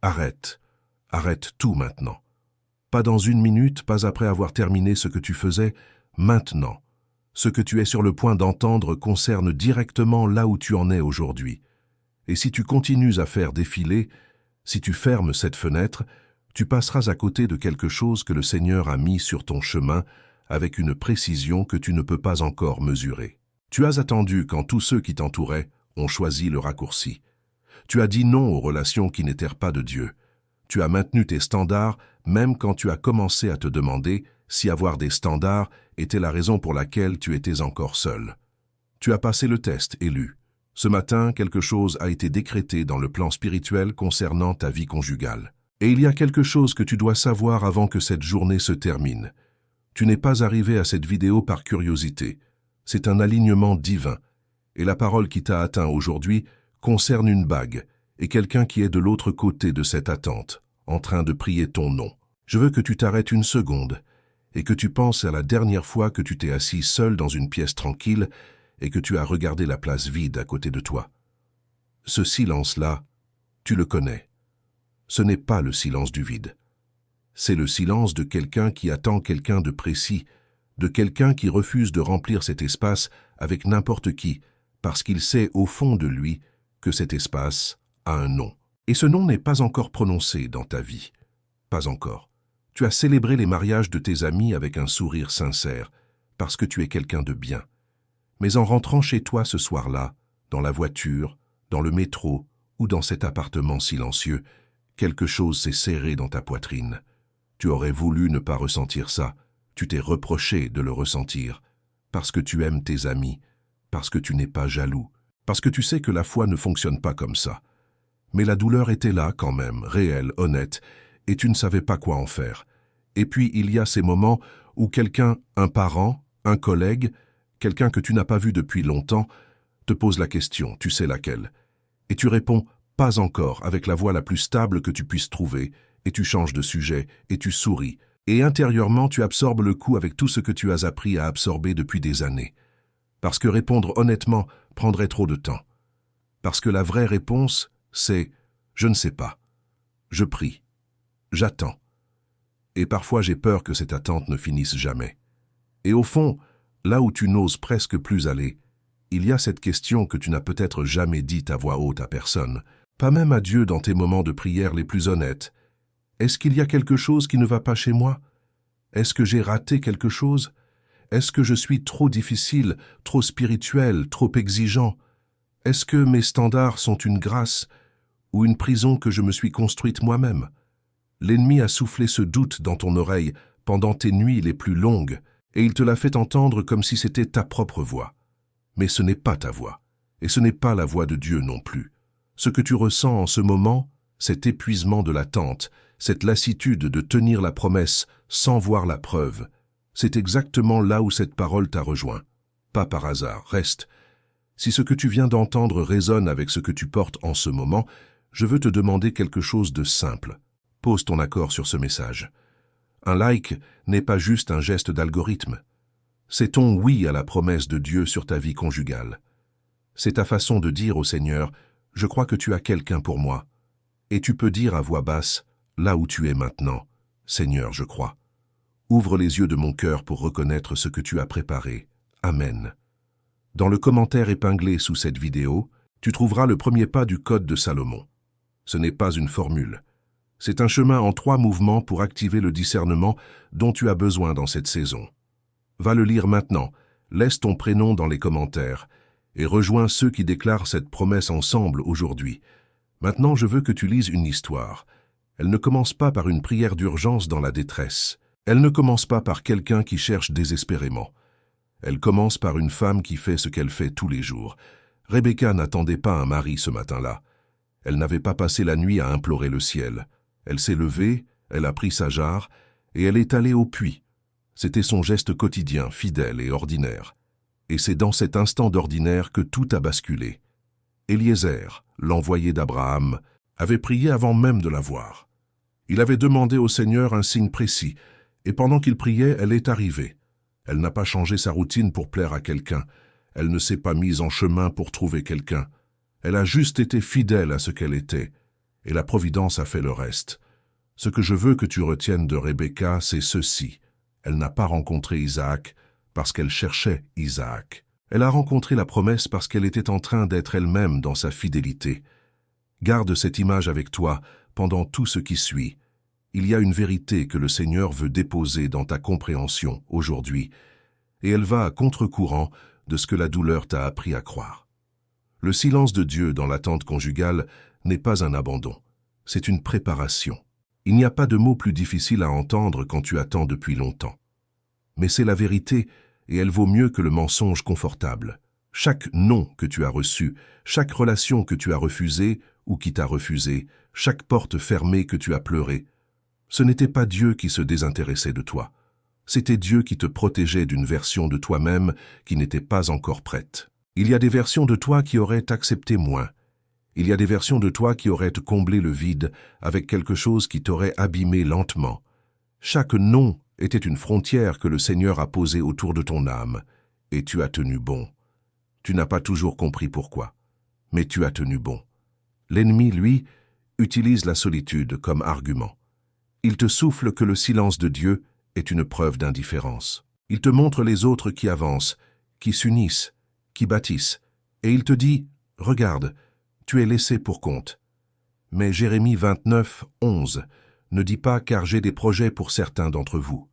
Arrête. Arrête tout maintenant. Pas dans une minute, pas après avoir terminé ce que tu faisais, maintenant. Ce que tu es sur le point d'entendre concerne directement là où tu en es aujourd'hui. Et si tu continues à faire défiler, si tu fermes cette fenêtre, tu passeras à côté de quelque chose que le Seigneur a mis sur ton chemin avec une précision que tu ne peux pas encore mesurer. Tu as attendu quand tous ceux qui t'entouraient ont choisi le raccourci. Tu as dit non aux relations qui n'étaient pas de Dieu. Tu as maintenu tes standards même quand tu as commencé à te demander si avoir des standards était la raison pour laquelle tu étais encore seul. Tu as passé le test et lu. Ce matin, quelque chose a été décrété dans le plan spirituel concernant ta vie conjugale. Et il y a quelque chose que tu dois savoir avant que cette journée se termine. Tu n'es pas arrivé à cette vidéo par curiosité. C'est un alignement divin. Et la parole qui t'a atteint aujourd'hui concerne une bague et quelqu'un qui est de l'autre côté de cette attente, en train de prier ton nom. Je veux que tu t'arrêtes une seconde et que tu penses à la dernière fois que tu t'es assis seul dans une pièce tranquille et que tu as regardé la place vide à côté de toi. Ce silence-là, tu le connais. Ce n'est pas le silence du vide. C'est le silence de quelqu'un qui attend quelqu'un de précis, de quelqu'un qui refuse de remplir cet espace avec n'importe qui, parce qu'il sait au fond de lui que cet espace a un nom. Et ce nom n'est pas encore prononcé dans ta vie. Pas encore. Tu as célébré les mariages de tes amis avec un sourire sincère, parce que tu es quelqu'un de bien. Mais en rentrant chez toi ce soir-là, dans la voiture, dans le métro ou dans cet appartement silencieux, quelque chose s'est serré dans ta poitrine. Tu aurais voulu ne pas ressentir ça, tu t'es reproché de le ressentir, parce que tu aimes tes amis, parce que tu n'es pas jaloux, parce que tu sais que la foi ne fonctionne pas comme ça. Mais la douleur était là quand même, réelle, honnête, et tu ne savais pas quoi en faire. Et puis il y a ces moments où quelqu'un, un parent, un collègue, quelqu'un que tu n'as pas vu depuis longtemps, te pose la question, tu sais laquelle. Et tu réponds « pas encore » avec la voix la plus stable que tu puisses trouver, et tu changes de sujet, et tu souris. Et intérieurement, tu absorbes le coup avec tout ce que tu as appris à absorber depuis des années. Parce que répondre honnêtement prendrait trop de temps. Parce que la vraie réponse, c'est « je ne sais pas ». Je prie. J'attends. Et parfois j'ai peur que cette attente ne finisse jamais. Et au fond, là où tu n'oses presque plus aller, il y a cette question que tu n'as peut-être jamais dite à voix haute à personne, pas même à Dieu dans tes moments de prière les plus honnêtes. Est-ce qu'il y a quelque chose qui ne va pas chez moi? Est-ce que j'ai raté quelque chose? Est-ce que je suis trop difficile, trop spirituel, trop exigeant? Est-ce que mes standards sont une grâce ou une prison que je me suis construite moi-même? L'ennemi a soufflé ce doute dans ton oreille pendant tes nuits les plus longues et il te l'a fait entendre comme si c'était ta propre voix. Mais ce n'est pas ta voix, et ce n'est pas la voix de Dieu non plus. Ce que tu ressens en ce moment, cet épuisement de l'attente, cette lassitude de tenir la promesse sans voir la preuve, c'est exactement là où cette parole t'a rejoint. Pas par hasard, reste. Si ce que tu viens d'entendre résonne avec ce que tu portes en ce moment, je veux te demander quelque chose de simple. Pose ton accord sur ce message. Un like n'est pas juste un geste d'algorithme. C'est ton oui à la promesse de Dieu sur ta vie conjugale. C'est ta façon de dire au Seigneur, « Je crois que tu as quelqu'un pour moi. » Et tu peux dire à voix basse, là où tu es maintenant, « Seigneur, je crois. » Ouvre les yeux de mon cœur pour reconnaître ce que tu as préparé. Amen. Dans le commentaire épinglé sous cette vidéo, tu trouveras le premier pas du Code de Salomon. Ce n'est pas une formule. C'est un chemin en 3 mouvements pour activer le discernement dont tu as besoin dans cette saison. Va le lire maintenant, laisse ton prénom dans les commentaires et rejoins ceux qui déclarent cette promesse ensemble aujourd'hui. Maintenant, je veux que tu lises une histoire. Elle ne commence pas par une prière d'urgence dans la détresse. Elle ne commence pas par quelqu'un qui cherche désespérément. Elle commence par une femme qui fait ce qu'elle fait tous les jours. Rebecca n'attendait pas un mari ce matin-là. Elle n'avait pas passé la nuit à implorer le ciel. Elle s'est levée, elle a pris sa jarre et elle est allée au puits. C'était son geste quotidien, fidèle et ordinaire. Et c'est dans cet instant d'ordinaire que tout a basculé. Eliezer, l'envoyé d'Abraham, avait prié avant même de la voir. Il avait demandé au Seigneur un signe précis, et pendant qu'il priait, elle est arrivée. Elle n'a pas changé sa routine pour plaire à quelqu'un. Elle ne s'est pas mise en chemin pour trouver quelqu'un. Elle a juste été fidèle à ce qu'elle était. et la providence a fait le reste. Ce que je veux que tu retiennes de Rebecca, c'est ceci. Elle n'a pas rencontré Isaac parce qu'elle cherchait Isaac. Elle a rencontré la promesse parce qu'elle était en train d'être elle-même dans sa fidélité. Garde cette image avec toi pendant tout ce qui suit. Il y a une vérité que le Seigneur veut déposer dans ta compréhension aujourd'hui, et elle va à contre-courant de ce que la douleur t'a appris à croire. Le silence de Dieu dans l'attente conjugale n'est pas un abandon, c'est une préparation. Il n'y a pas de mots plus difficiles à entendre quand tu attends depuis longtemps. Mais c'est la vérité, et elle vaut mieux que le mensonge confortable. Chaque non que tu as reçu, chaque relation que tu as refusée ou qui t'a refusé, chaque porte fermée que tu as pleuré, ce n'était pas Dieu qui se désintéressait de toi. C'était Dieu qui te protégeait d'une version de toi-même qui n'était pas encore prête. Il y a des versions de toi qui auraient accepté moins. Il y a des versions de toi qui auraient comblé le vide avec quelque chose qui t'aurait abîmé lentement. Chaque non était une frontière que le Seigneur a posée autour de ton âme, et tu as tenu bon. Tu n'as pas toujours compris pourquoi, mais tu as tenu bon. L'ennemi, lui, utilise la solitude comme argument. Il te souffle que le silence de Dieu est une preuve d'indifférence. Il te montre les autres qui avancent, qui s'unissent, qui bâtissent, et il te dit « Regarde, tu es laissé pour compte. » Mais Jérémie 29, 11 ne dit pas « car j'ai des projets pour certains d'entre vous ».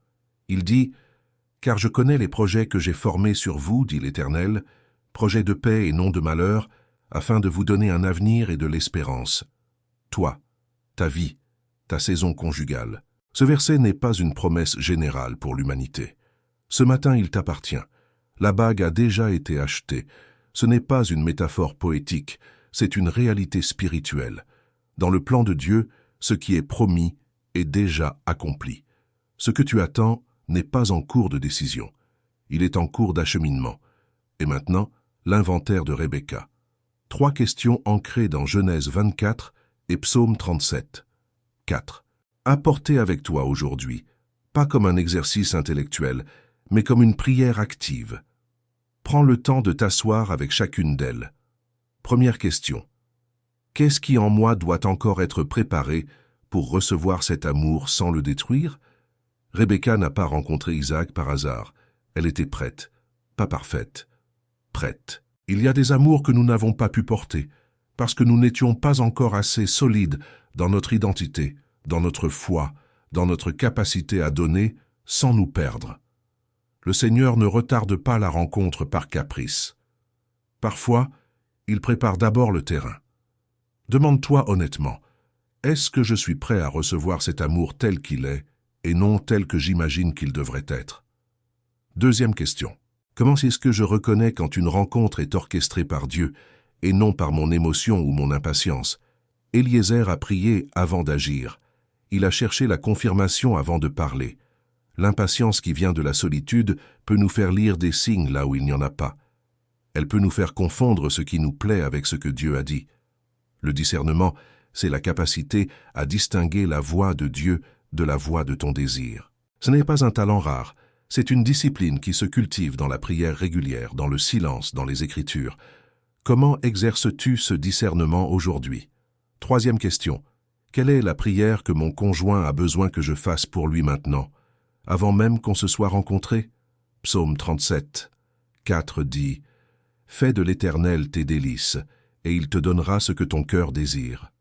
Il dit « car je connais les projets que j'ai formés sur vous, dit l'Éternel, projets de paix et non de malheur, afin de vous donner un avenir et de l'espérance. Toi, ta vie, ta saison conjugale. » Ce verset n'est pas une promesse générale pour l'humanité. Ce matin, il t'appartient. La bague a déjà été achetée. Ce n'est pas une métaphore poétique, c'est une réalité spirituelle. Dans le plan de Dieu, ce qui est promis est déjà accompli. Ce que tu attends n'est pas en cours de décision. Il est en cours d'acheminement. Et maintenant, l'inventaire de Rebecca. 3 questions ancrées dans Genèse 24 et Psaume 37. 4. Apportez avec toi aujourd'hui, pas comme un exercice intellectuel, mais comme une prière active. Prends le temps de t'asseoir avec chacune d'elles. Première question. Qu'est-ce qui en moi doit encore être préparé pour recevoir cet amour sans le détruire? Rebecca n'a pas rencontré Isaac par hasard. Elle était prête, pas parfaite, prête. Il y a des amours que nous n'avons pas pu porter, parce que nous n'étions pas encore assez solides dans notre identité, dans notre foi, dans notre capacité à donner sans nous perdre. Le Seigneur ne retarde pas la rencontre par caprice. Parfois, il prépare d'abord le terrain. Demande-toi honnêtement, est-ce que je suis prêt à recevoir cet amour tel qu'il est et non tel que j'imagine qu'il devrait être? Deuxième question. Comment est-ce que je reconnais quand une rencontre est orchestrée par Dieu et non par mon émotion ou mon impatience? Eliezer a prié avant d'agir. Il a cherché la confirmation avant de parler. L'impatience qui vient de la solitude peut nous faire lire des signes là où il n'y en a pas. Elle peut nous faire confondre ce qui nous plaît avec ce que Dieu a dit. Le discernement, c'est la capacité à distinguer la voix de Dieu de la voix de ton désir. Ce n'est pas un talent rare, c'est une discipline qui se cultive dans la prière régulière, dans le silence, dans les Écritures. Comment exerces-tu ce discernement aujourd'hui? Troisième question. Quelle est la prière que mon conjoint a besoin que je fasse pour lui maintenant, avant même qu'on se soit rencontrés? Psaume 37, 4 dit « Fais de l'Éternel tes délices, et il te donnera ce que ton cœur désire. »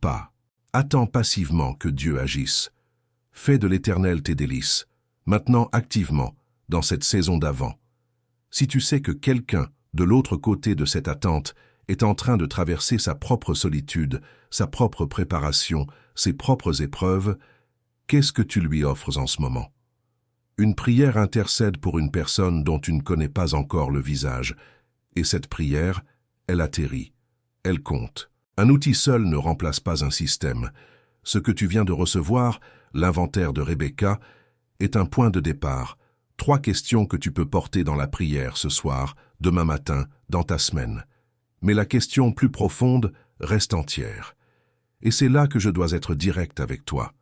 Pas. Attends passivement que Dieu agisse. Fais de l'Éternel tes délices, maintenant activement, dans cette saison d'avant. Si tu sais que quelqu'un, de l'autre côté de cette attente, est en train de traverser sa propre solitude, sa propre préparation, ses propres épreuves, qu'est-ce que tu lui offres en ce moment? Une prière intercède pour une personne dont tu ne connais pas encore le visage, et cette prière, elle atterrit, elle compte. Un outil seul ne remplace pas un système. Ce que tu viens de recevoir, l'inventaire de Rebecca, est un point de départ. 3 questions que tu peux porter dans la prière ce soir, demain matin, dans ta semaine. Mais la question plus profonde reste entière. Et c'est là que je dois être direct avec toi.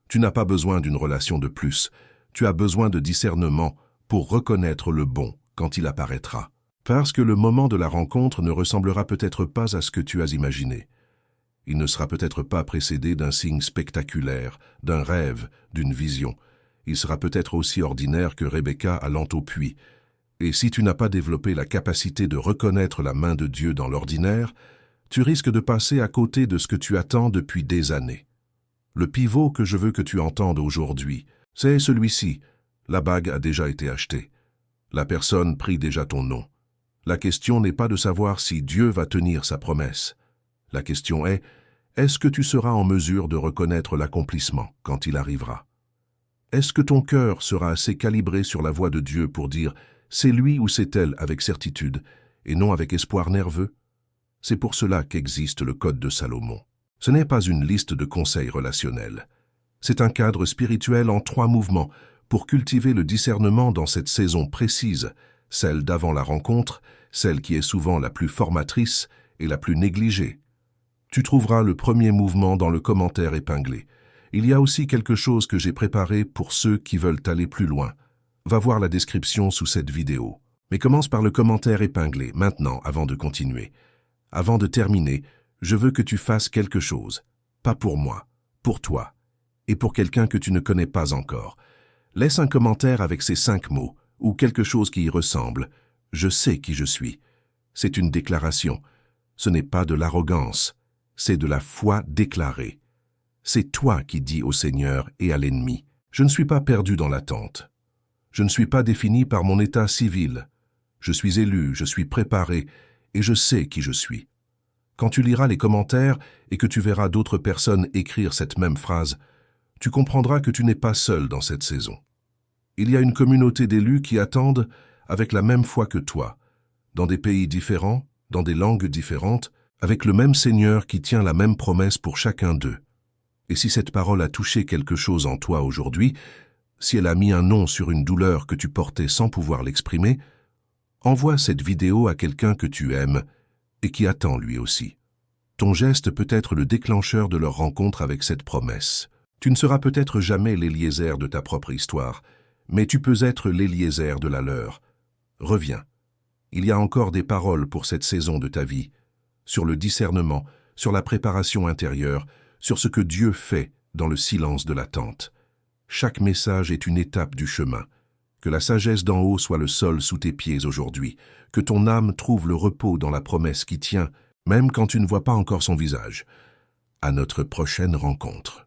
Tu n'as pas besoin d'une relation de plus. Tu as besoin de discernement pour reconnaître le bon quand il apparaîtra. Parce que le moment de la rencontre ne ressemblera peut-être pas à ce que tu as imaginé. Il ne sera peut-être pas précédé d'un signe spectaculaire, d'un rêve, d'une vision. Il sera peut-être aussi ordinaire que Rebecca allant au puits. Et si tu n'as pas développé la capacité de reconnaître la main de Dieu dans l'ordinaire, tu risques de passer à côté de ce que tu attends depuis des années. Le pivot que je veux que tu entendes aujourd'hui, c'est celui-ci. La bague a déjà été achetée. La personne prit déjà ton nom. La question n'est pas de savoir si Dieu va tenir sa promesse. La question est, est-ce que tu seras en mesure de reconnaître l'accomplissement quand il arrivera? Est-ce que ton cœur sera assez calibré sur la voix de Dieu pour dire « c'est lui ou c'est elle » avec certitude, et non avec espoir nerveux? C'est pour cela qu'existe le Code de Salomon. Ce n'est pas une liste de conseils relationnels. C'est un cadre spirituel en 3 mouvements pour cultiver le discernement dans cette saison précise, celle d'avant la rencontre, celle qui est souvent la plus formatrice et la plus négligée. Tu trouveras le premier mouvement dans le commentaire épinglé. Il y a aussi quelque chose que j'ai préparé pour ceux qui veulent aller plus loin. Va voir la description sous cette vidéo. Mais commence par le commentaire épinglé, maintenant, avant de continuer. Avant de terminer, je veux que tu fasses quelque chose. Pas pour moi, pour toi. Et pour quelqu'un que tu ne connais pas encore. Laisse un commentaire avec ces 5 mots, ou quelque chose qui y ressemble. Je sais qui je suis. C'est une déclaration. Ce n'est pas de l'arrogance. C'est de la foi déclarée. C'est toi qui dis au Seigneur et à l'ennemi, « Je ne suis pas perdu dans l'attente. Je ne suis pas défini par mon état civil. Je suis élu, je suis préparé, et je sais qui je suis. » Quand tu liras les commentaires et que tu verras d'autres personnes écrire cette même phrase, tu comprendras que tu n'es pas seul dans cette saison. Il y a une communauté d'élus qui attendent avec la même foi que toi, dans des pays différents, dans des langues différentes, avec le même Seigneur qui tient la même promesse pour chacun d'eux. Et si cette parole a touché quelque chose en toi aujourd'hui, si elle a mis un nom sur une douleur que tu portais sans pouvoir l'exprimer, envoie cette vidéo à quelqu'un que tu aimes et qui attend lui aussi. Ton geste peut être le déclencheur de leur rencontre avec cette promesse. Tu ne seras peut-être jamais l'Éliézer de ta propre histoire, mais tu peux être l'Éliézer de la leur. Reviens. Il y a encore des paroles pour cette saison de ta vie, sur le discernement, sur la préparation intérieure, sur ce que Dieu fait dans le silence de l'attente. Chaque message est une étape du chemin. Que la sagesse d'en haut soit le sol sous tes pieds aujourd'hui, que ton âme trouve le repos dans la promesse qui tient, même quand tu ne vois pas encore son visage. À notre prochaine rencontre.